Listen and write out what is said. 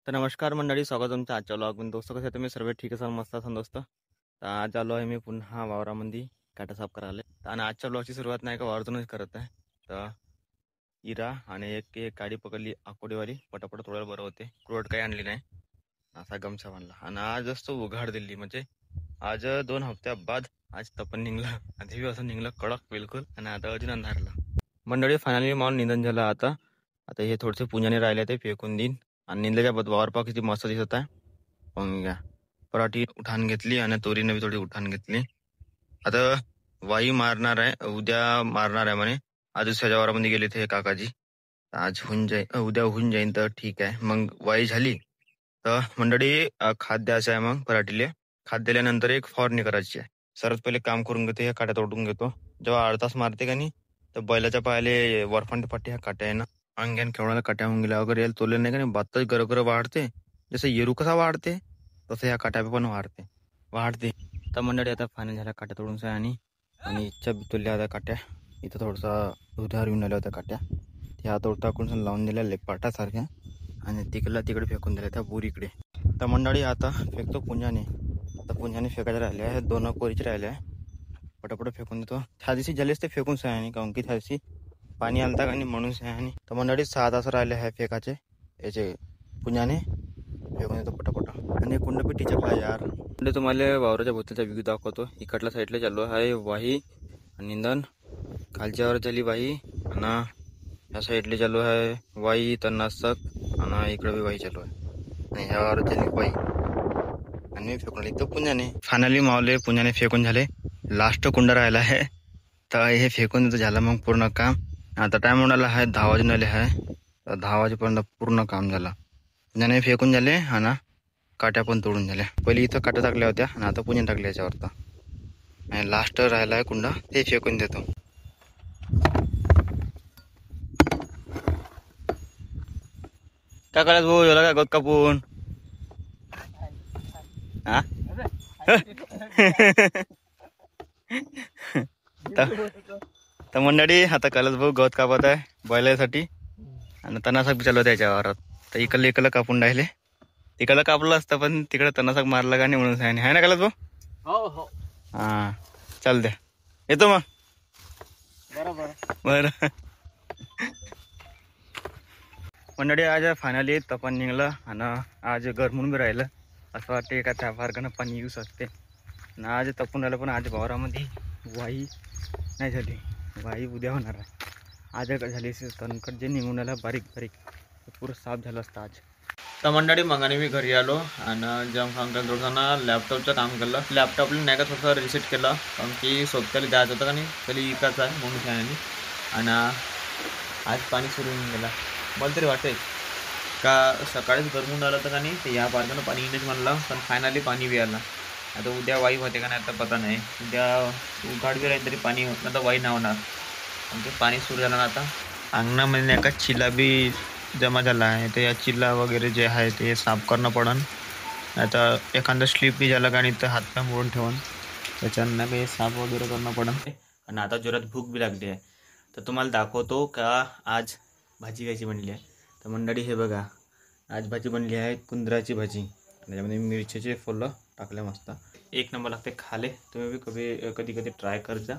तर नमस्कार मंडळी, स्वागत आहे तुमचं आजच्या व्लॉगमध्ये. दोस्तों, कसे तुम्ही सर्व ठीक असाल, मस्त असाल दोस्त. तर आज आलो आहे मी पुन्हा वावरामध्ये काटा साफ करायला. आणि आजच्या व्लॉगची सुरुवात नाही का वावरातूनच करत आहे. तर इरा आणि एक गाडी पकडली आकोडीवाली, पटापट थोडं बरं होते. कुरवड काही आणली नाही, असा गमछा बांधला. आणि आज जास्त उघाड दिली, म्हणजे आज 2 हफ्त्या बाद आज तपन निघलं. आधी असं निघलं कडक बिलकुल, आणि आता अजून अंधारला. मंडळी फायनली माल निधन झालं. आता आता हे थोडेसे पुंजाने राहिले ते फेकून देईन. आणि निंदल्याच्या वावर पाव किती मस्त दिसत आहे, पाहून घ्या. पराठी उठान घेतली आणि तोरीने बी थोडी उठान घेतली. आता वाई मारणार आहे, उद्या मारणार आहे म्हणे. आज दुसऱ्या वावरामध्ये गेले ते काकाजी. आज होऊन जाईल, उद्या होऊन जाईन तर ठीक आहे. मग वाई झाली तर मंडळी खाद द्यायचं आहे. मग पराठीले खाद दिल्यानंतर एक फवारणी करायची आहे. सर्वात पहिले काम करून घेतो, ह्या काट्या तोडून घेतो. जेव्हा अर्धास मारते का नाही, तर बैलाच्या पायाले वरफंट पट्टी ह्या काट्या आहे ना, अंग्यान केवढ्याला काट्या होऊन गेल्या वगैरे याला तोडले नाही का नाही, बातच गरगर वाढते. जसं येरू कसा वाढते तसं ह्या काट्या पण वाढते. तर मंडळी आता फायनल झाल्या काट्या तोडून आणि इच्छा बितुल्या आता काट्या इथं थोडसा उधार येऊन आल्या होत्या काट्या, ह्या तोडता करून लावून दिल्या लेपाटासारख्या आणि तिकडे फेकून दिल्या त्या बोरीकडे. तर मंडळी आता फेकतो पुंजाने. आता पुंजाने फेकायला राहिले आहे, 2 कोरीचे राहिले आहे. पटापट फेकून देतो. त्या दिवशी झालेच ते फेकून सहायनी, काऊन की त्या दिवशी पाणी आलता आणि म्हणून सहायनी. तर मंडळी 6 तास राहिले आहे फेकाचे, याचे पुंजाने फेकून देतो पटापट. आणि कुंड पेटी चकला यार. म्हणजे तुम्हाला वावराच्या भोवतीचा व्ह्यू दाखवतो. इकडल्या साईडला चालू आहे वाही आणि निंदन, खालच्यावर झाली वाही आणि ह्या साईडला चालू आहे वाई तणनाशक आणि इकडे बी वाई चालू आहे. आणि ह्यावर झाली वाई आणि फेकून तो पुंजाने. फायनली मावले पुंजाने फेकून झाले. लास्ट कुंड राहिला आहे, तर हे फेकून देतो, झालं मग पूर्ण काम. आता टाइम होणार आहे 10 वाजून आले आहे, तर 10 वाजेपर्यंत पूर्ण काम झालं. पुंजाने फेकून झाले आणि काट्या पण तोडून झाल्या. पहिले इथं काट्या टाकल्या होत्या आणि आता पुंजाने टाकल्या याच्यावर. आणि लास्ट राहिला आहे कुंड, ते फेकून देतो. काय करायचं भाऊ, एवढा काय गत कापून हा तर मंडळी आता कलस भाऊ गवत कापत आहे बैलासाठी आणि तणासक बी चालू आहे त्याच्यावर. तर इकडलं कापून राहिले. तिकडलं कापलं असतं पण तिकडे तणासक मारलं का नाही म्हणून आहे ना कलस भाऊ. हो हो हा चाल द्या, येतो मग. बरं मंडळी आज फायनली तपन निघलं आणि आज गरमून बी राहिलं. असं वाटते का त्या फारकानं पाणी येऊ शकते. आणि आज तपून राहिलं, पण आज वावरामध्ये वाई नाही झाली. वाई उद्या होणार आहे. आज झाली तणकट जे निघून आला बारीक बारीक, पुरं साफ झालं असतं आज. तर मंडळी मगाने मी घरी आलो आणि जम सांगतो थोडंसं लॅपटॉपचं काम केलं. लॅपटॉपला नाही का थोडंसं रिसेट केलं, कारण की सोबत्याला द्यायचं होतं का नाही, त्याला इकाच आहे म्हणून त्याने. आणि आज पाणी सुरू होऊन गेला. मला तरी वाटते का सकाळीच गरमून आलं तर का नाही, ते या पार्कानं पाणी येण्याच म्हणलं, पण फायनली पाणी बी आलं. आता उद्या वाई होते का नाही आता पता नाही. उद्या उघाड बी राहील तरी पाणी होत नाही, तर वाई नाही होणार. आणि ते पाणी सुरू झालं ना आता अंगणामध्ये नाही का चिल्ला बी जमा झाला आहे. तर या चिल्ला वगैरे जे आहे ते साफ करणं पडन. आता एखादं स्लीप बी झालं का नाही तर हातपाय मोडून ठेवून त्याच्यानं नाही काही साफ वगैरे करणं पडन. आणि आता जोरात भूक बी लागली आहे, तर तुम्हाला दाखवतो का आज भाजी खायची बनली आहे. तर मंडळी हे बघा, आज भाजी बनली आहे कुंदराची भाजी. त्याच्यामध्ये मिरचीचे फुलं टाकले, मस्त एक नंबर लागते खाले. तुम्ही बी कधी कधी ट्राय करजा.